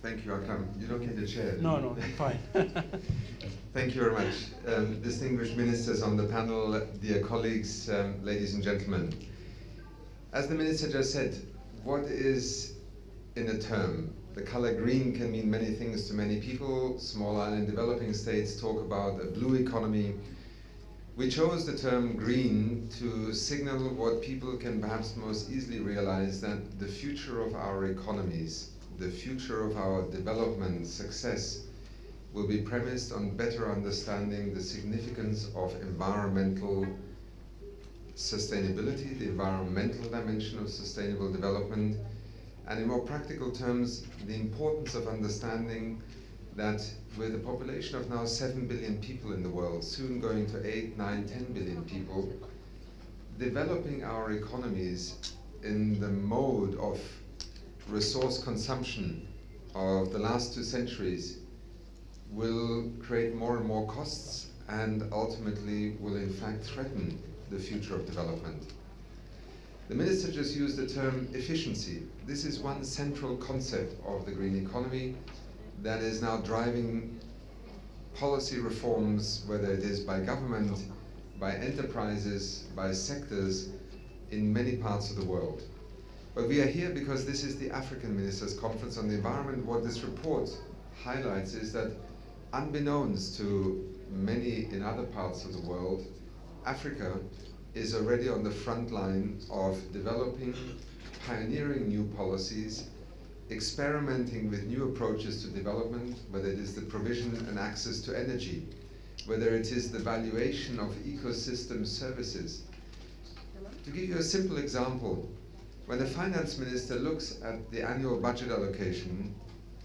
Thank you, Akram. You don't get the chair. No, no, fine. Thank you very much. Distinguished ministers on the panel, dear colleagues, ladies and gentlemen. As the minister just said, what is in a term? The color green can mean many things to many people. Small island developing states talk about a blue economy. We chose the term green to signal what people can perhaps most easily realize, that the future of our economies, the future of our development success will be premised on better understanding the significance of environmental sustainability, the environmental dimension of sustainable development, and in more practical terms, the importance of understanding that with a population of now 7 billion people in the world, soon going to 8, 9, 10 billion people, developing our economies in the mode of resource consumption of the last 2 centuries will create more and more costs and ultimately will in fact threaten the future of development. The minister just used the term efficiency. This is one central concept of the green economy that is now driving policy reforms, whether it is by government, by enterprises, by sectors in many parts of the world. But we are here because this is the African Ministers' Conference on the Environment. What this report highlights is that unbeknownst to many in other parts of the world, Africa is already on the front line of developing, pioneering new policies, experimenting with new approaches to development, whether it is the provision and access to energy, whether it is the valuation of ecosystem services. To give you a simple example, when the finance minister looks at the annual budget allocation,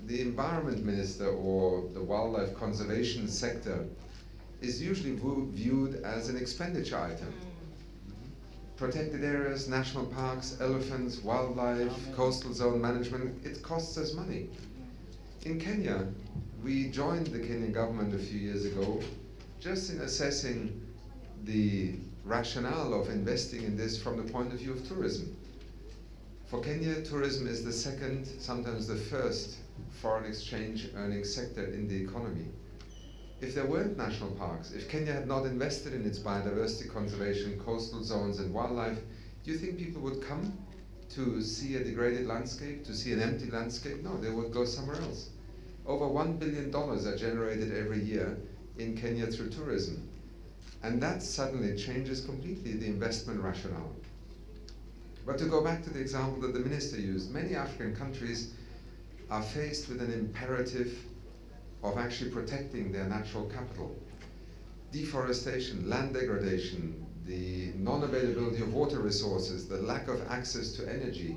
the environment minister or the wildlife conservation sector is usually viewed as an expenditure item. Protected areas, national parks, elephants, wildlife, coastal zone management, it costs us money. In Kenya, we joined the Kenyan government a few years ago just in assessing the rationale of investing in this from the point of view of tourism. For Kenya, tourism is the second, sometimes the first, foreign exchange earning sector in the economy. If there weren't national parks, if Kenya had not invested in its biodiversity conservation, coastal zones and wildlife, do you think people would come to see a degraded landscape, to see an empty landscape? No, they would go somewhere else. Over $1 billion are generated every year in Kenya through tourism. And that suddenly changes completely the investment rationale. But to go back to the example that the minister used, many African countries are faced with an imperative of actually protecting their natural capital. Deforestation, land degradation, the non-availability of water resources, the lack of access to energy,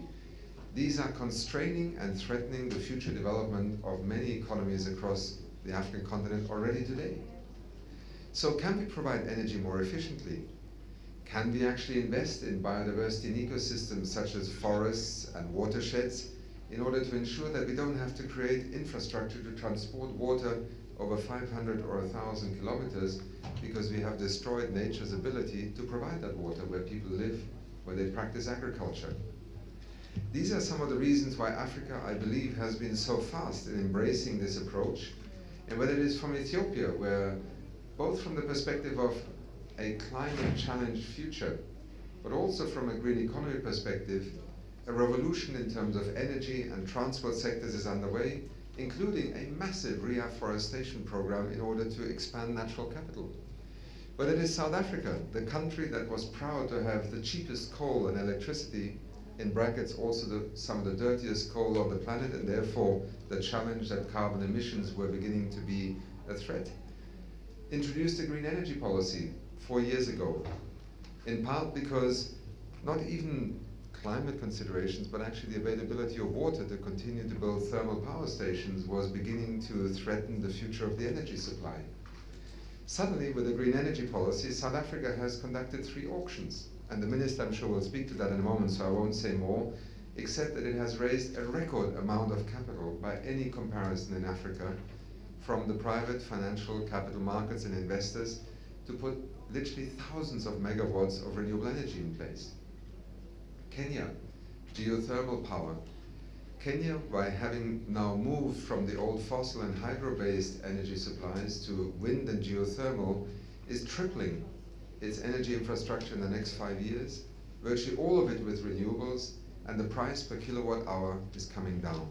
these are constraining and threatening the future development of many economies across the African continent already today. So can we provide energy more efficiently? Can we actually invest in biodiversity and ecosystems such as forests and watersheds in order to ensure that we don't have to create infrastructure to transport water over 500 or 1,000 kilometers because we have destroyed nature's ability to provide that water where people live, where they practice agriculture? These are some of the reasons why Africa, I believe, has been so fast in embracing this approach. And whether it is from Ethiopia, where both from the perspective of a climate challenged future, but also from a green economy perspective, a revolution in terms of energy and transport sectors is underway, including a massive reforestation program in order to expand natural capital. Whether it is South Africa, the country that was proud to have the cheapest coal and electricity, in brackets also some of the dirtiest coal on the planet, and therefore the challenge that carbon emissions were beginning to be a threat, introduced a green energy policy 4 years ago, in part because not even climate considerations, but actually the availability of water to continue to build thermal power stations was beginning to threaten the future of the energy supply. Suddenly, with the green energy policy, South Africa has conducted 3 auctions, and the minister, I'm sure, will speak to that in a moment, so I won't say more, except that it has raised a record amount of capital by any comparison in Africa from the private financial capital markets and investors to put literally thousands of megawatts of renewable energy in place. Kenya, geothermal power. Kenya, by having now moved from the old fossil and hydro-based energy supplies to wind and geothermal, is tripling its energy infrastructure in the next 5 years, virtually all of it with renewables, and the price per kilowatt hour is coming down.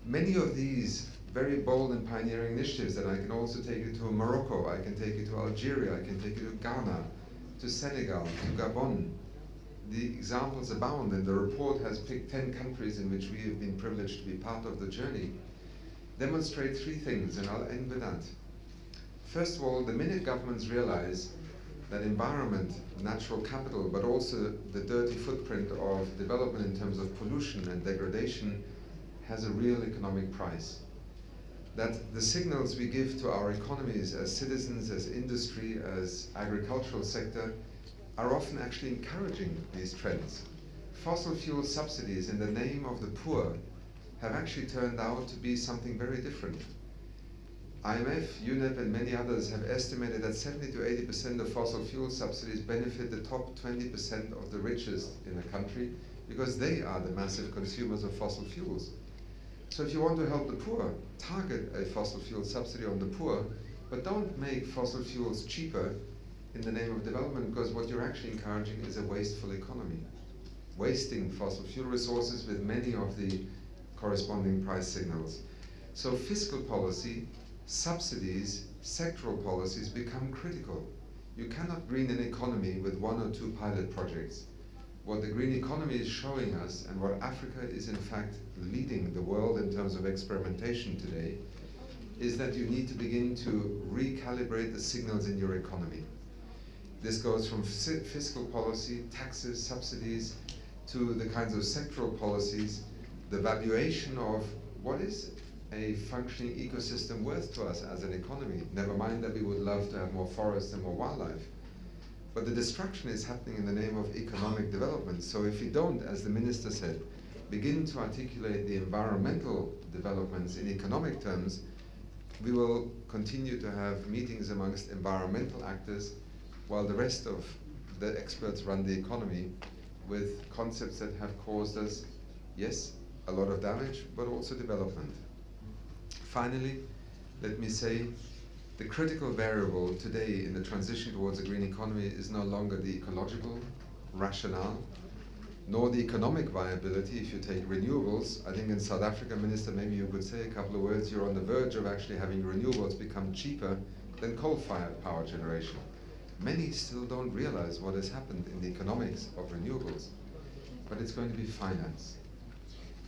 Many of these very bold and pioneering initiatives, that I can also take you to Morocco, I can take you to Algeria, I can take you to Ghana, to Senegal, to Gabon. The examples abound, and the report has picked 10 countries in which we have been privileged to be part of the journey, demonstrate 3 things, and I'll end with that. First of all, the minute governments realize that environment, natural capital, but also the dirty footprint of development in terms of pollution and degradation has a real economic price. That the signals we give to our economies as citizens, as industry, as agricultural sector, are often actually encouraging these trends. Fossil fuel subsidies in the name of the poor have actually turned out to be something very different. IMF, UNEP, and many others have estimated that 70 to 80% of fossil fuel subsidies benefit the top 20% of the richest in a country, because they are the massive consumers of fossil fuels. So if you want to help the poor, target a fossil fuel subsidy on the poor, but don't make fossil fuels cheaper in the name of development, because what you're actually encouraging is a wasteful economy, wasting fossil fuel resources with many of the corresponding price signals. So fiscal policy, subsidies, sectoral policies become critical. You cannot green an economy with 1 or 2 pilot projects. What the green economy is showing us, and what Africa is in fact leading the world in terms of experimentation today, is that you need to begin to recalibrate the signals in your economy. This goes from fiscal policy, taxes, subsidies, to the kinds of sectoral policies, the valuation of what is a functioning ecosystem worth to us as an economy. Never mind that we would love to have more forests and more wildlife. But the destruction is happening in the name of economic development. So if we don't, as the minister said, begin to articulate the environmental developments in economic terms, we will continue to have meetings amongst environmental actors while the rest of the experts run the economy with concepts that have caused us, yes, a lot of damage, but also development. Finally, let me say, the critical variable today in the transition towards a green economy is no longer the ecological rationale, nor the economic viability. If you take renewables, I think in South Africa, Minister, maybe you could say a couple of words. You're on the verge of actually having renewables become cheaper than coal-fired power generation. Many still don't realize what has happened in the economics of renewables, but it's going to be finance.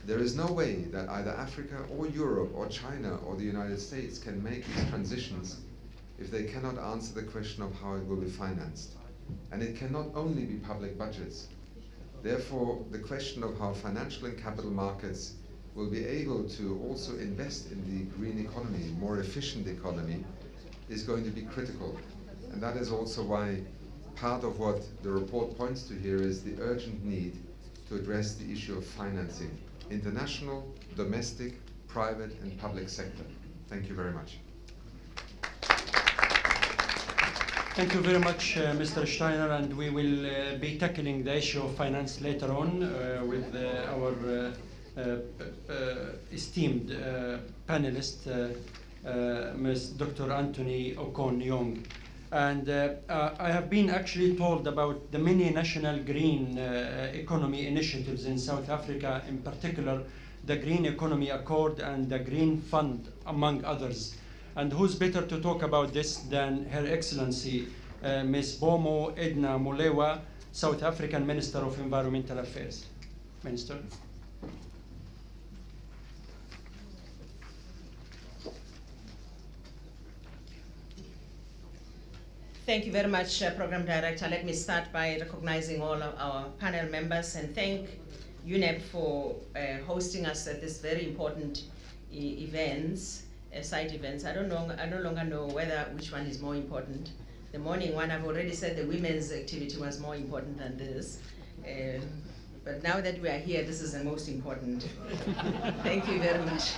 There is no way that either Africa or Europe or China or the United States can make these transitions if they cannot answer the question of how it will be financed. And it cannot only be public budgets. Therefore, the question of how financial and capital markets will be able to also invest in the green economy, more efficient economy, is going to be critical. And that is also why part of what the report points to here is the urgent need to address the issue of financing, international, domestic, private, and public sector. Thank you very much. Thank you very much, Mr. Steiner, and we will be tackling the issue of finance later on with our esteemed panelist, Ms. Dr. Anthony Okon-Young. And I have been actually told about the many national green economy initiatives in South Africa, in particular the Green Economy Accord and the Green Fund, among others. And who's better to talk about this than Her Excellency, Ms. Bomo Edna Molewa, South African Minister of Environmental Affairs. Minister. Thank you very much, Program Director. Let me start by recognizing all of our panel members and thank UNEP for hosting us at this very important events, site events. I no longer know which one is more important. The morning one, I've already said the women's activity was more important than this. But now that we are here, this is the most important. Thank you very much.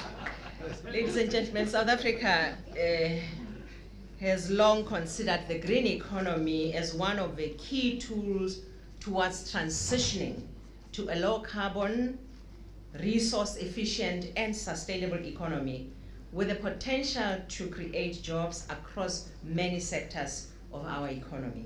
Ladies and gentlemen, South Africa has long considered the green economy as one of the key tools towards transitioning to a low carbon, resource efficient and sustainable economy with the potential to create jobs across many sectors of our economy.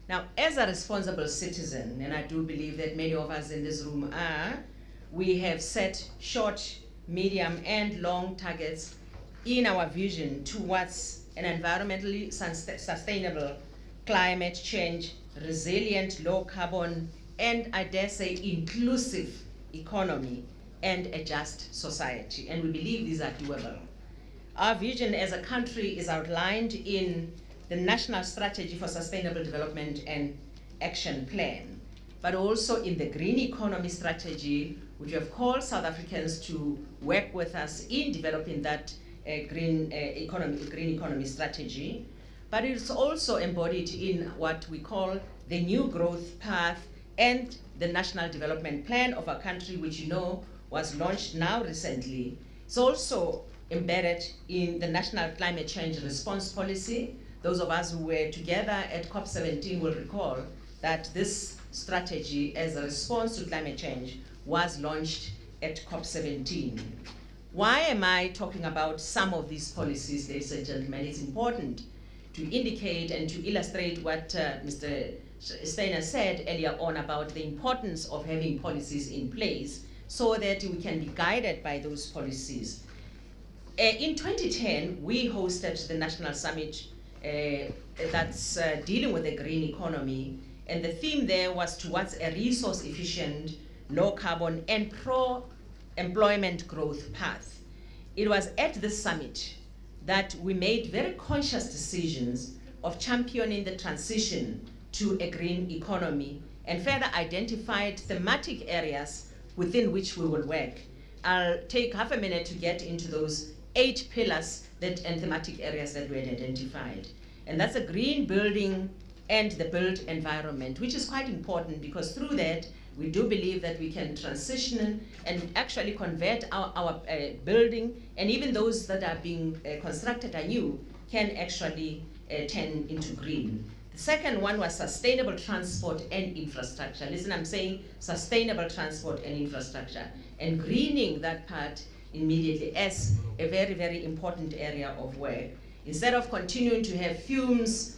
Now, as a responsible citizen, and I do believe that many of us in this room are, we have set short, medium, and long targets in our vision towards an environmentally sustainable, climate change, resilient, low carbon, and I dare say inclusive economy and a just society. And we believe these are doable. Our vision as a country is outlined in the National Strategy for Sustainable Development and Action Plan, but also in the Green Economy Strategy, which we have called South Africans to work with us in developing that green economy strategy. But it's also embodied in what we call the New Growth Path and the National Development Plan of our country, which you know was launched now recently. It's also embedded in the National Climate Change Response Policy. Those of us who were together at COP17 will recall that this strategy as a response to climate change was launched at COP17. Why am I talking about some of these policies, ladies and gentlemen? It's important to indicate and to illustrate what Mr. Steiner said earlier on about the importance of having policies in place so that we can be guided by those policies. In 2010, we hosted the National Summit that's dealing with the green economy, and the theme there was towards a resource efficient, low carbon, and pro-employment growth path. It was at this summit that we made very conscious decisions of championing the transition to a green economy and further identified thematic areas within which we will work. I'll take half a minute to get into those 8 pillars and thematic areas that we had identified. And that's a green building and the built environment, which is quite important because through that, we do believe that we can transition and actually convert our building, and even those that are being constructed anew can actually turn into green. The second one was sustainable transport and infrastructure. Listen, I'm saying sustainable transport and infrastructure, and greening that part immediately as a very, very important area of work. Instead of continuing to have fumes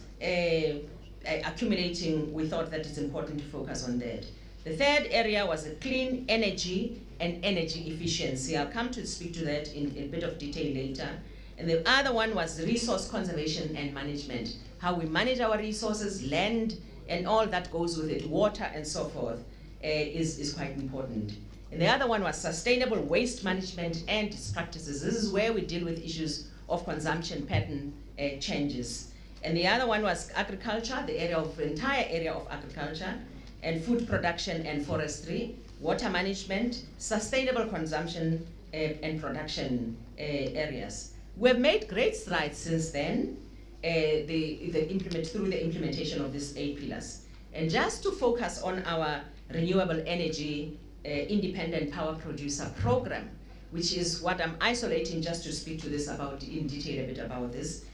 accumulating, we thought that it's important to focus on that. The third area was a clean energy and energy efficiency. I'll come to speak to that in a bit of detail later. And the other one was resource conservation and management. How we manage our resources, land, and all that goes with it, water and so forth, is quite important. And the other one was sustainable waste management and its practices. This is where we deal with issues of consumption pattern changes. And the other one was agriculture, the entire area of agriculture, and food production and forestry, water management, sustainable consumption and production areas. We have made great strides since then through the implementation of these 8 pillars. And just to focus on our renewable energy independent power producer program, which is what I'm isolating just to speak to this about in detail a bit about this.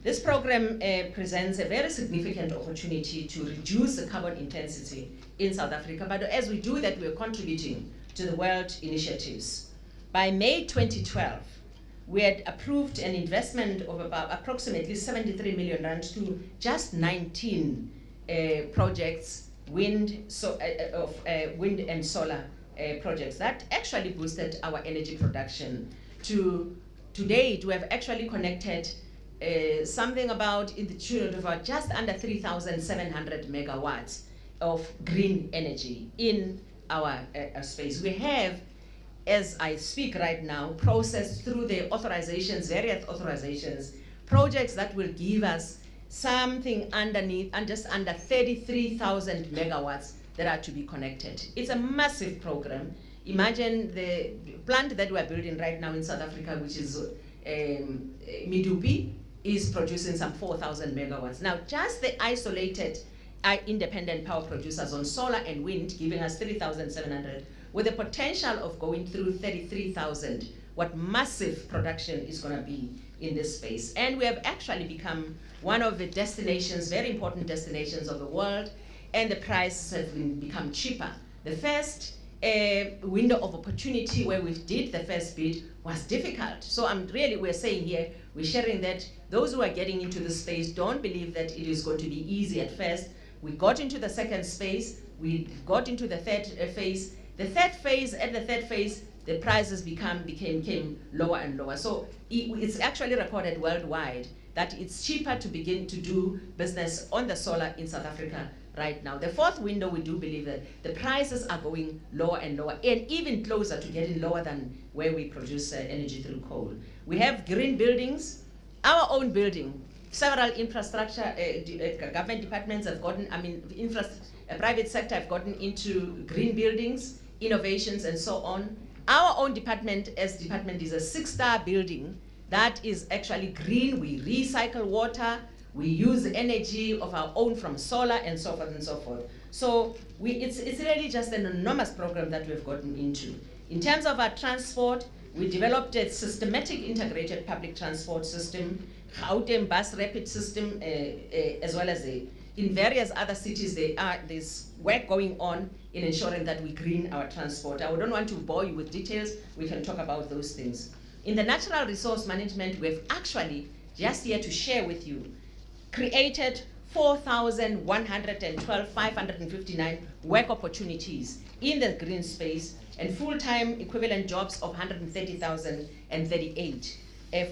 This program presents a very significant opportunity to reduce the carbon intensity in South Africa, but as we do that, we're contributing to the world initiatives. By May 2012, we had approved an investment of about approximately 73 million rand to just 19 projects, wind and solar projects. That actually boosted our energy production. To date, we have actually connected something about in the tune of just under 3,700 megawatts of green energy in our space. We have, as I speak right now, processed through the authorizations, various authorizations, projects that will give us something underneath and just under 33,000 megawatts that are to be connected. It's a massive program. Imagine the plant that we're building right now in South Africa, which is Medupi, is producing some 4,000 megawatts. Now, just the isolated independent power producers on solar and wind, giving us 3,700, with the potential of going through 33,000, what massive production is going to be in this space. And we have actually become one of the destinations, very important destinations of the world, and the prices have become cheaper. The first window of opportunity where we did the first bid was difficult. So we're saying here, we're sharing that those who are getting into the space don't believe that it is going to be easy at first. We got into the second space, we got into the third phase. At the third phase, the prices became lower and lower. So it's actually recorded worldwide that it's cheaper to begin to do business on the solar in South Africa right now. The fourth window, we do believe that the prices are going lower and lower, and even closer to getting lower than where we produce energy through coal. We have green buildings, our own building. Several infrastructure government departments have gotten, private sector have gotten into green buildings, innovations, and so on. Our own department is a 6-star building that is actually green. We recycle water, we use energy of our own from solar, and so forth and so forth. So it's really just an enormous program that we've gotten into. In terms of our transport, we developed a systematic integrated public transport system, Gauteng bus rapid system, as well as in various other cities. There's work going on in ensuring that we green our transport. I don't want to bore you with details. We can talk about those things. In the natural resource management, we've actually, just here to share with you, created 4,112, 559 work opportunities in the green space and full-time equivalent jobs of 130,038.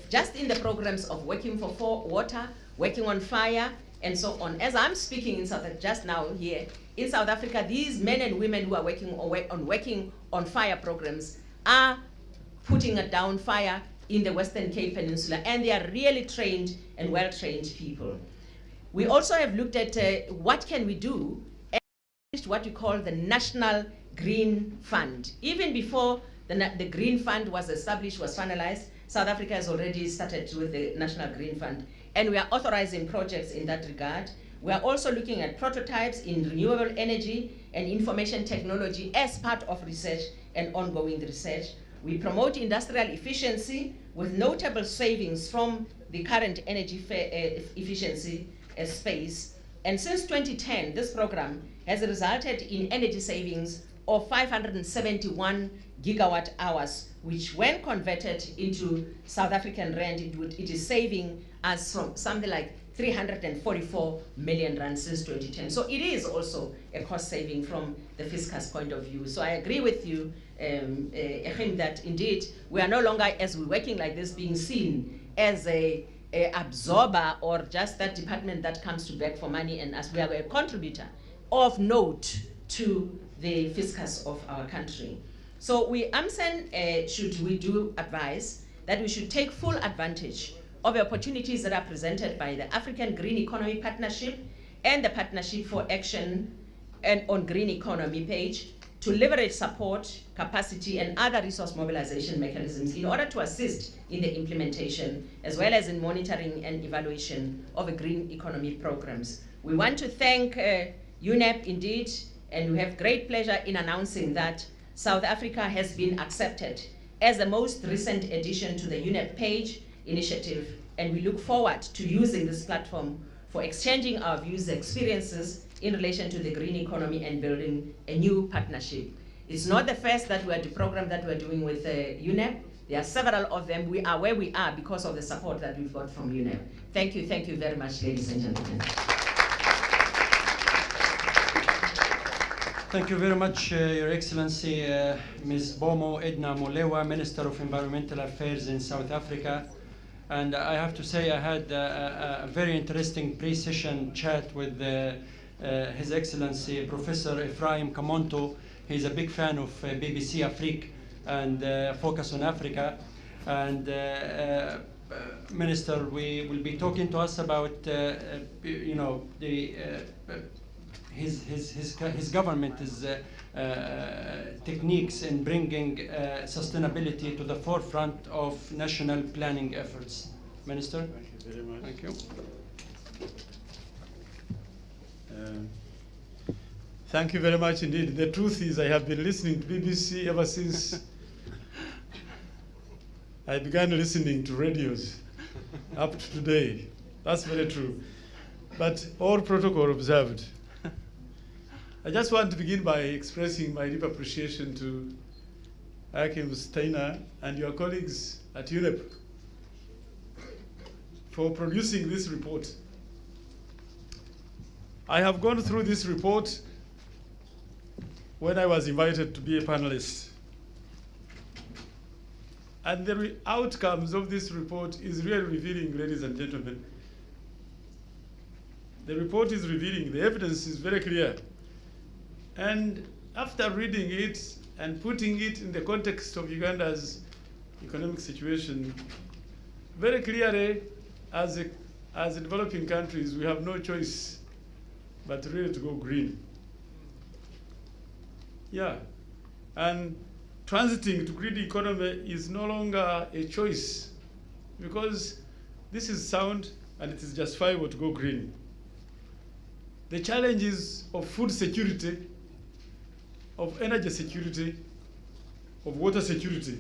Just in the programs of working for water, working on fire, and so on. As I'm speaking in just now here, in South Africa, these men and women who are working on fire programs are putting down fire in the Western Cape Peninsula, and they are really trained and well-trained people. We also have looked at what can we do, and what we call the National Green Fund. Even before the Green Fund was established, was finalized, South Africa has already started with the National Green Fund, and we are authorizing projects in that regard. We are also looking at prototypes in renewable energy and information technology as part of research and ongoing research. We promote industrial efficiency with notable savings from the current energy efficiency space. And since 2010, this program has resulted in energy savings of 571 gigawatt hours, which when converted into South African rand, it is saving us from something like 344 million rand since 2010. So it is also a cost saving from the fiscus point of view. So I agree with you, Yaqin, that indeed we are no longer, as we're working like this, being seen as a absorber or just that department that comes to beg for money, and as we are a contributor of note to the fiscus of our country. So we do advise that we should take full advantage of the opportunities that are presented by the African Green Economy Partnership and the Partnership for Action and on Green Economy page to leverage support, capacity, and other resource mobilization mechanisms in order to assist in the implementation as well as in monitoring and evaluation of the green economy programs. We want to thank UNEP indeed, and we have great pleasure in announcing that South Africa has been accepted as the most recent addition to the UNEP page initiative, and we look forward to using this platform for exchanging our views and experiences in relation to the green economy and building a new partnership. It's not the first program that we're doing with UNEP. There are several of them. We are where we are because of the support that we've got from UNEP. Thank you very much, ladies and gentlemen. Thank you very much, Your Excellency, Ms. Bomo Edna Molewa, Minister of Environmental Affairs in South Africa. And I have to say I had a very interesting pre-session chat with His Excellency Professor Ephraim Kamonto. He's a big fan of BBC Afrique and Focus on Africa. And Minister, we will be talking to us about his government's techniques in bringing sustainability to the forefront of national planning efforts. Minister? Thank you very much. Thank you. Thank you very much indeed. The truth is I have been listening to BBC ever since I began listening to radios up to today. That's very true. But all protocol observed, I just want to begin by expressing my deep appreciation to Hakim Steiner and your colleagues at UNEP for producing this report. I have gone through this report when I was invited to be a panelist. And the outcomes of this report is really revealing, ladies and gentlemen. The report is revealing, the evidence is very clear. And after reading it and putting it in the context of Uganda's economic situation, very clearly, as developing countries, we have no choice but really to go green. Yeah, and transiting to green economy is no longer a choice because this is sound and it is justifiable to go green. The challenges of food security, of energy security, of water security,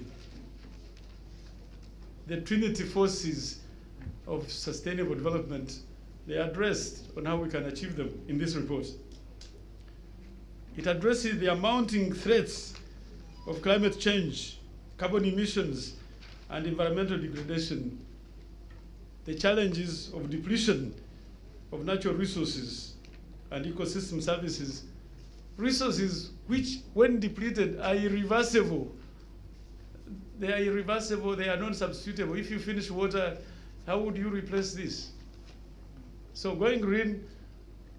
the trinity forces of sustainable development, they are addressed on how we can achieve them in this report. It addresses the mounting threats of climate change, carbon emissions, and environmental degradation, the challenges of depletion of natural resources and ecosystem services, resources which, when depleted, are irreversible. They are irreversible, they are non-substitutable. If you finish water, how would you replace this? So going green,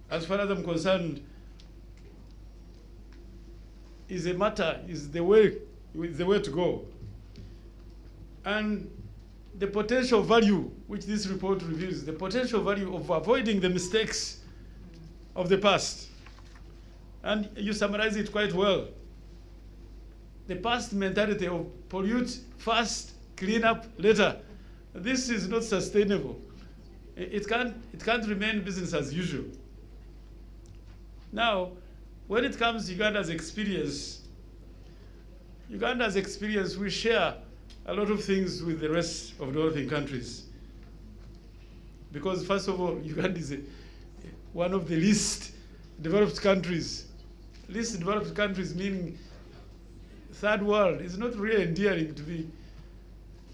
as far as I'm concerned, is a matter, is the way to go. And the potential value, which this report reveals, the potential value of avoiding the mistakes of the past. And you summarize it quite well. The past mentality of pollute first, clean up later. This is not sustainable. It can't remain business as usual. Now, when it comes to Uganda's experience, we share a lot of things with the rest of developing countries. Because first of all, Uganda is one of the least developed countries. Least developed countries meaning third world. It's not really endearing to be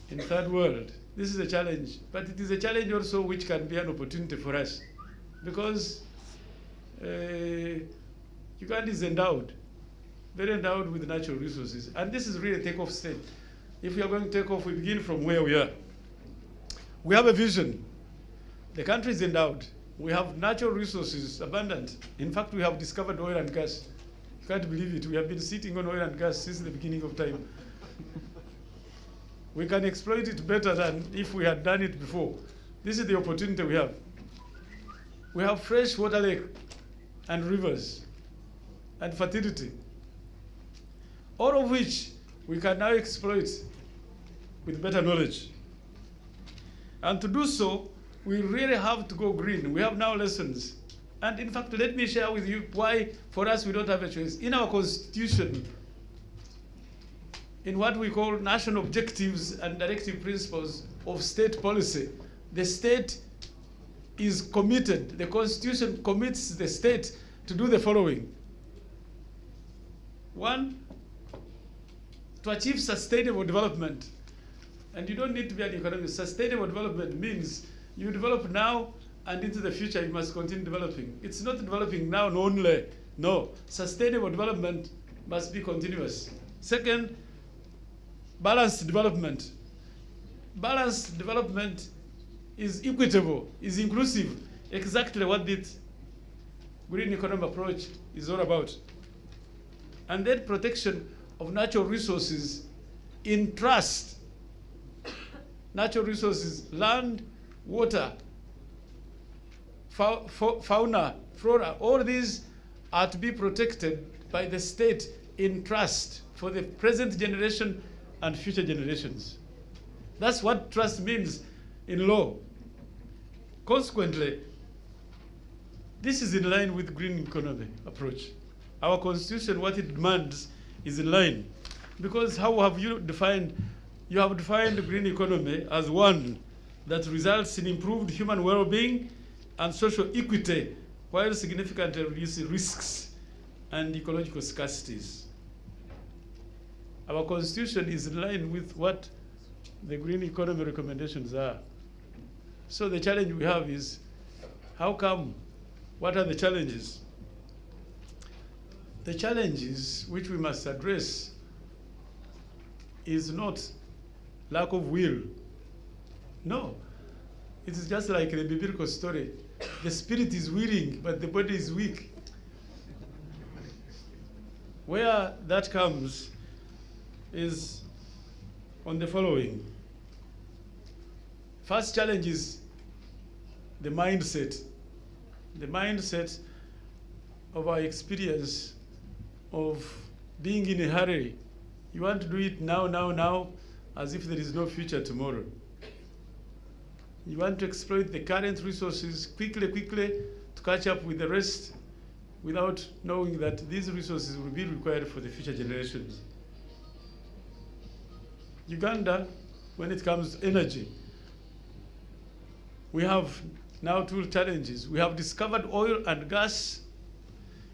in third world. This is a challenge, but it is a challenge also which can be an opportunity for us because Uganda is endowed, very endowed with natural resources. And this is really a take-off state. If we are going to take off, we begin from where we are. We have a vision. The country is endowed. We have natural resources abundant. In fact, we have discovered oil and gas. You can't believe it. We have been sitting on oil and gas since the beginning of time. We can exploit it better than if we had done it before. This is the opportunity we have. We have fresh water lake and rivers and fertility, all of which we can now exploit with better knowledge. And to do so, we really have to go green. We have now lessons. And in fact, let me share with you why, for us, we don't have a choice. In our constitution, in what we call national objectives and directive principles of state policy, the state is committed, the constitution commits the state to do the following. One, to achieve sustainable development. And you don't need to be an economist. Sustainable development means you develop now and into the future you must continue developing. It's not developing now only. No, sustainable development must be continuous. Second, balanced development. Balanced development is equitable, is inclusive, exactly what this green economy approach is all about. And then protection of natural resources in trust. Natural resources, land, water, fauna, flora, all these are to be protected by the state in trust for the present generation and future generations. That's what trust means in law. Consequently, this is in line with green economy approach. Our constitution, what it demands, is in line. Because how have you defined? You have defined the green economy as one that results in improved human well-being and social equity while significantly reducing risks and ecological scarcities. Our constitution is in line with what the green economy recommendations are. So the challenge we have is, how come? What are the challenges? The challenges which we must address is not lack of will. No, it is just like the biblical story. The spirit is willing, but the body is weak. Where that comes is on the following. First challenge is the mindset. The mindset of our experience of being in a hurry. You want to do it now, as if there is no future tomorrow. You want to exploit the current resources quickly to catch up with the rest without knowing that these resources will be required for the future generations. Uganda, when it comes to energy, we have now two challenges. We have discovered oil and gas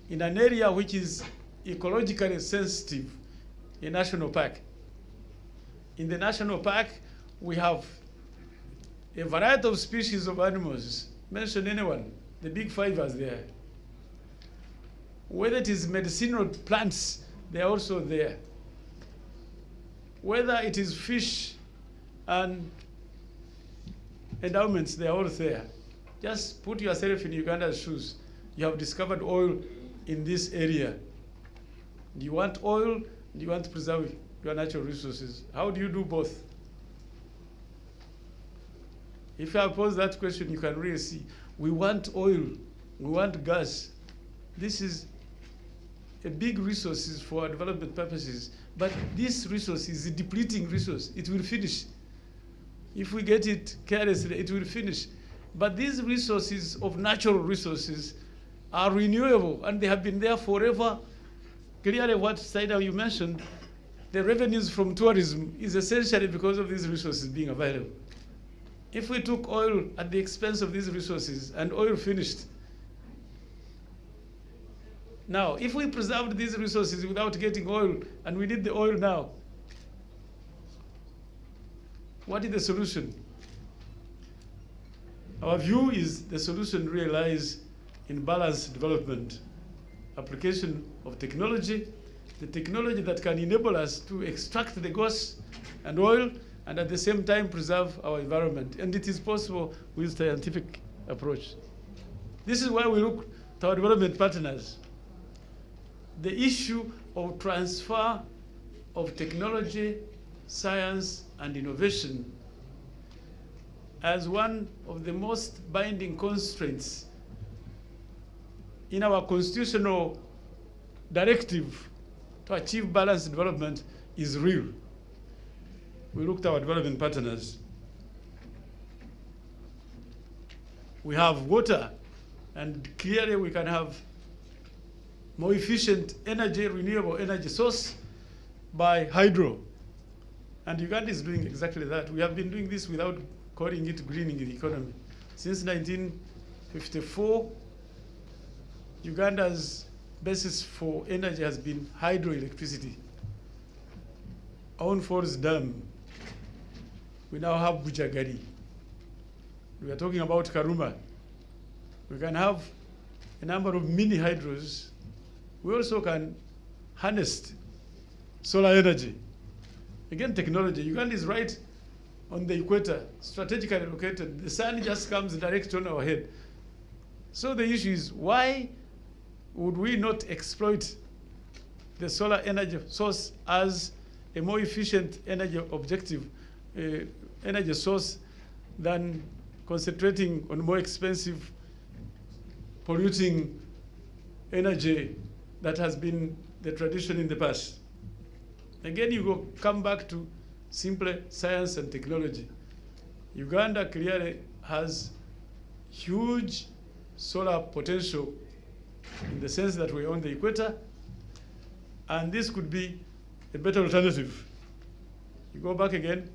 in an area which is ecologically sensitive, a national park. In the national park, we have a variety of species of animals. Mention anyone, the big five are there. Whether it is medicinal plants, they are also there. Whether it is fish and endowments, they are all there. Just put yourself in Uganda's shoes. You have discovered oil in this area. Do you want oil? Do you want to preserve your natural resources? How do you do both? If I pose that question, you can really see. We want oil. We want gas. This is a big resource for our development purposes. But this resource is a depleting resource. It will finish. If we get it carelessly, it will finish. But these resources of natural resources are renewable, and they have been there forever. Clearly, what Saida you mentioned, the revenues from tourism is essentially because of these resources being available. If we took oil at the expense of these resources and oil finished, now, if we preserved these resources without getting oil, and we need the oil now, what is the solution? Our view is the solution really lies in balanced development, application of technology, the technology that can enable us to extract the gas and oil and at the same time preserve our environment. And it is possible with scientific approach. This is why we look to our development partners. The issue of transfer of technology, science, and innovation as one of the most binding constraints in our constitutional directive to achieve balanced development is real. We looked at our development partners. We have water, and clearly we can have more efficient energy, renewable energy source by hydro. And Uganda is doing exactly that. We have been doing this without calling it greening the economy. Since 1954, Uganda's basis for energy has been hydroelectricity. On Falls Dam, we now have Bujagari. We are talking about Karuma. We can have a number of mini hydros. We also can harness solar energy. Again, technology. Uganda is right on the equator, strategically located. The sun just comes direct on our head. So the issue is, why would we not exploit the solar energy source as a more efficient energy objective, energy source, than concentrating on more expensive, polluting energy that has been the tradition in the past? Again, you come back to simple science and technology. Uganda clearly has huge solar potential in the sense that we're on the equator, and this could be a better alternative. You go back again,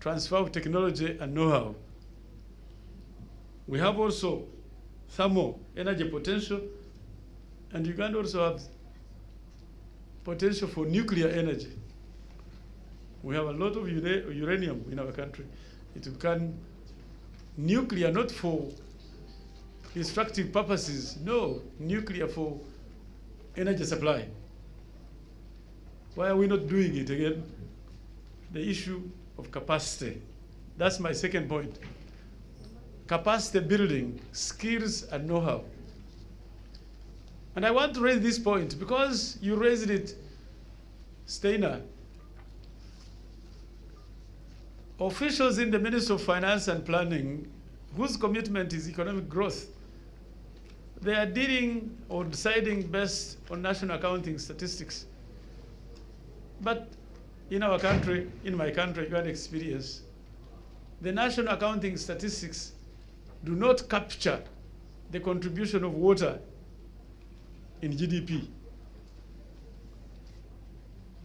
transfer of technology and know-how. We have also thermal energy potential. And Uganda also has potential for nuclear energy. We have a lot of uranium in our country. It will become nuclear, not for destructive purposes. No, nuclear for energy supply. Why are we not doing it again? The issue of capacity. That's my second point. Capacity building, skills and know-how. And I want to raise this point because you raised it, Steiner. Officials in the Ministry of Finance and Planning, whose commitment is economic growth, they are dealing or deciding based on national accounting statistics. But in our country, in my country, you had experience, the national accounting statistics do not capture the contribution of water in GDP.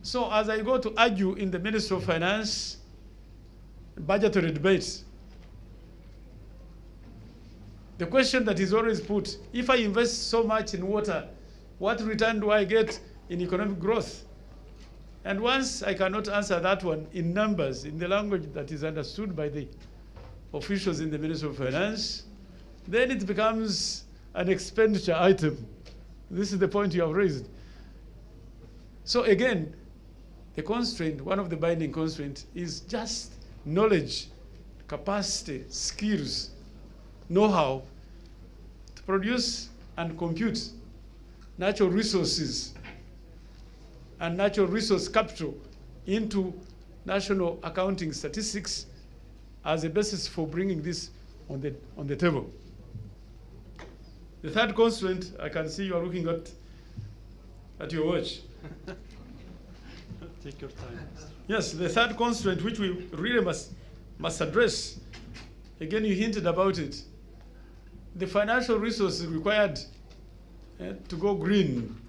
So as I go to argue in the Ministry of Finance, budgetary debates, the question that is always put, if I invest so much in water, what return do I get in economic growth? And once I cannot answer that one in numbers, in the language that is understood by the officials in the Ministry of Finance, then it becomes an expenditure item. This is the point you have raised. So again, the constraint, one of the binding constraints is just knowledge, capacity, skills, know-how to produce and compute natural resources and natural resource capital into national accounting statistics as a basis for bringing this on the table. The third constraint, I can see you are looking at your watch. Take your time. Yes, the third constraint which we really must address, again you hinted about it, the financial resources required to go green.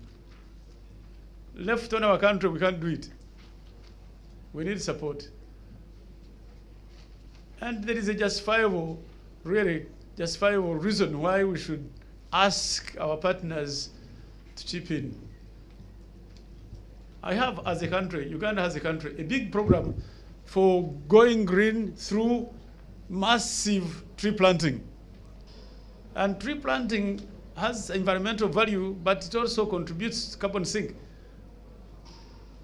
Left on our country, we can't do it. We need support. And there is a justifiable, really justifiable reason why we should ask our partners to chip in. I have, as a country, Uganda as a country, a big program for going green through massive tree planting. And tree planting has environmental value, but it also contributes to carbon sink.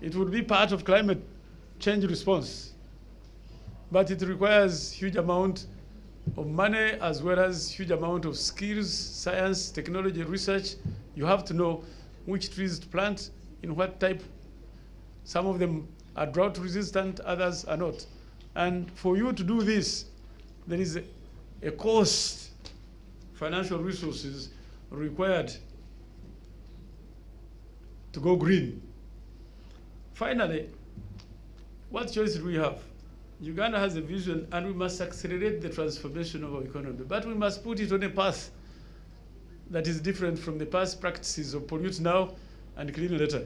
It would be part of climate change response. But it requires huge amount of money as well as huge amount of skills, science, technology, research. You have to know which trees to plant, in what type. Some of them are drought resistant, others are not. And for you to do this, there is a cost, financial resources required to go green. Finally, what choice do we have? Uganda has a vision, and we must accelerate the transformation of our economy. But we must put it on a path that is different from the past practices of pollute now and clean later.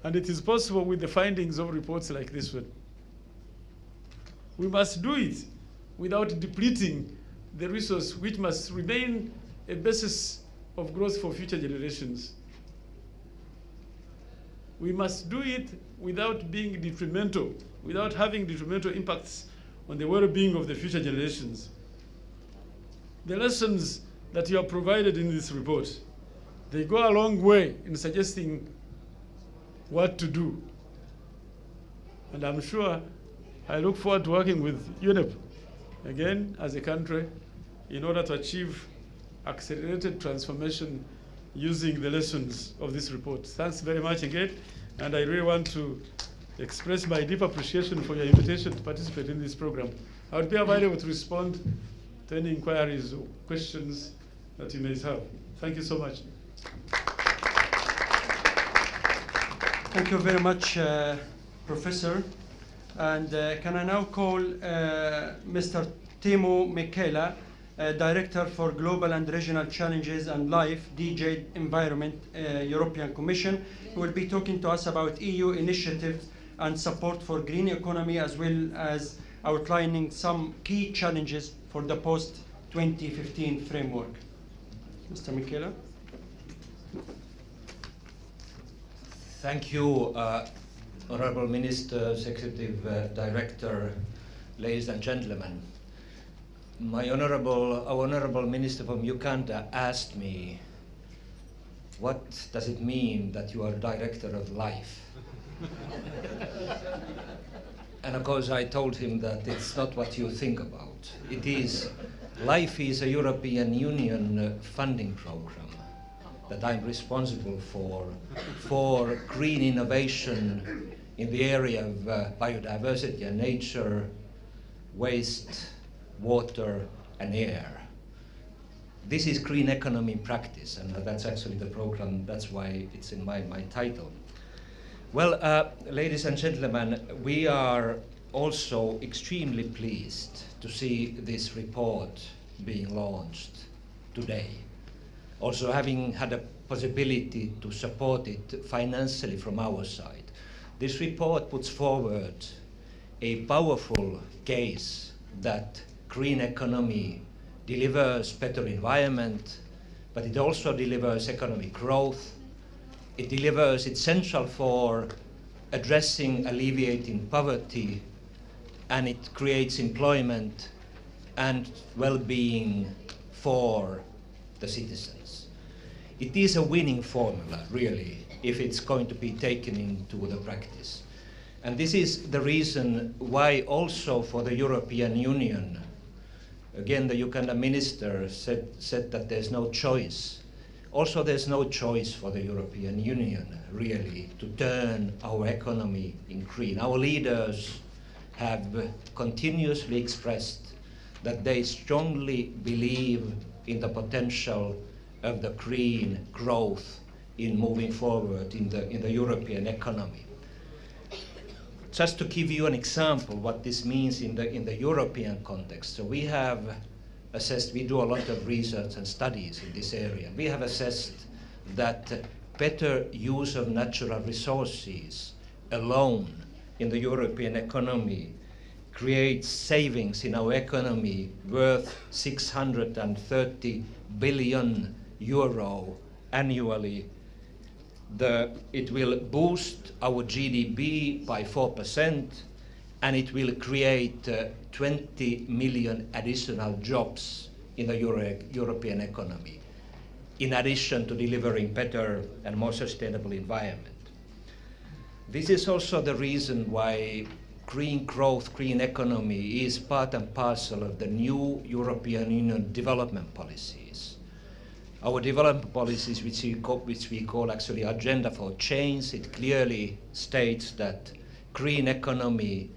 And it is possible with the findings of reports like this one. We must do it without depleting the resource which must remain a basis of growth for future generations. We must do it without being detrimental, without having detrimental impacts on the well-being of the future generations. The lessons that you have provided in this report, they go a long way in suggesting what to do. And I'm sure I look forward to working with UNEP, again, as a country, in order to achieve accelerated transformation using the lessons of this report. Thanks very much again, and I really want to express my deep appreciation for your invitation to participate in this program. I would be available to respond to any inquiries or questions that you may have. Thank you so much. Thank you very much, Professor. And can I now call Mr. Timo Michela, Director for Global and Regional Challenges and Life, DJ Environment, European Commission, who will be talking to us about EU initiatives and support for green economy, as well as outlining some key challenges for the post-2015 framework. Mr. Michela. Thank you, Honorable Minister, Executive Director, ladies and gentlemen. Our Honorable Minister from Uganda asked me, what does it mean that you are Director of Life? And of course I told him that it's not what you think about. Life is a European Union funding program that I'm responsible for green innovation in the area of biodiversity and nature, waste, water and air. This is green economy in practice, and that's actually the program, that's why it's in my title. Well, ladies and gentlemen, we are also extremely pleased to see this report being launched today. Also having had a possibility to support it financially from our side. This report puts forward a powerful case that green economy delivers better environment, but it also delivers economic growth. It delivers, it's essential for addressing, alleviating poverty, and it creates employment and well-being for the citizens. It is a winning formula, really, if it's going to be taken into the practice. And this is the reason why also for the European Union, again, the Uganda minister said that there's no choice. Also, there's no choice for the European Union, really, to turn our economy in green. Our leaders have continuously expressed that they strongly believe in the potential of the green growth in moving forward in the European economy. Just to give you an example what this means in the European context, so we have assessed, we do a lot of research and studies in this area. We have assessed that better use of natural resources alone in the European economy creates savings in our economy worth 630 billion euro annually. It will boost our GDP by 4%, and it will create 20 million additional jobs in the European economy, in addition to delivering better and more sustainable environment. This is also the reason why green growth, green economy is part and parcel of the new European Union development policies. Our development policies, which we call actually Agenda for Change, it clearly states that green economy